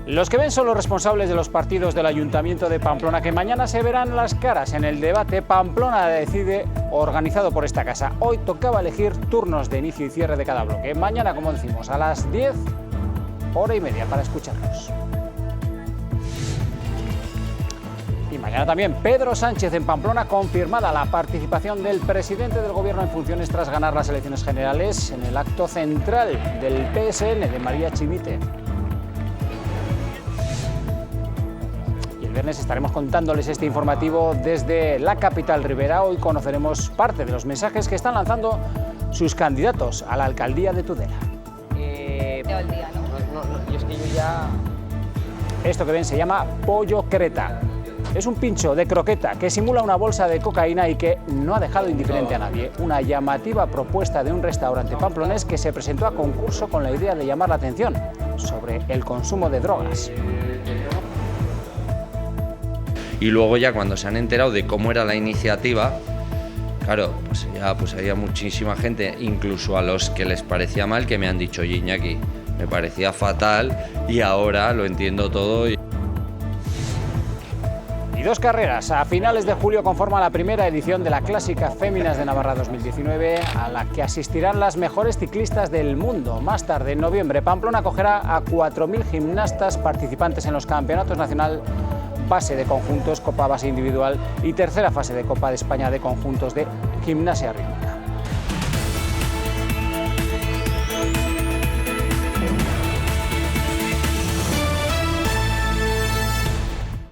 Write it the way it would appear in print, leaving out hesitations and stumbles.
Los que ven son los responsables de los partidos del Ayuntamiento de Pamplona, que mañana se verán las caras en el debate Pamplona Decide, organizado por esta casa. Hoy tocaba elegir turnos de inicio y cierre de cada bloque. Mañana, como decimos, a las 10, hora y media para escucharlos. Y mañana también Pedro Sánchez en Pamplona, confirmada la participación del presidente del Gobierno en funciones tras ganar las elecciones generales en el acto central del PSN de María Chivite. El viernes estaremos contándoles este informativo desde la capital ribera. Hoy conoceremos parte de los mensajes que están lanzando sus candidatos a la alcaldía de Tudela. Es que yo ya... Esto que ven se llama pollo creta. Es un pincho de croqueta que simula una bolsa de cocaína y que no ha dejado indiferente a nadie. Una llamativa propuesta de un restaurante pamplonés que se presentó a concurso con la idea de llamar la atención sobre el consumo de drogas. Y luego ya cuando se han enterado de cómo era la iniciativa, claro, pues había muchísima gente, incluso a los que les parecía mal, que me han dicho: oye, Iñaki, me parecía fatal y ahora lo entiendo todo. Y dos carreras a finales de julio conforman la primera edición de la Clásica Féminas de Navarra 2019, a la que asistirán las mejores ciclistas del mundo. Más tarde, en noviembre, Pamplona acogerá a 4.000 gimnastas participantes en los campeonatos nacional base de conjuntos, Copa base individual y tercera fase de Copa de España de conjuntos de gimnasia rítmica.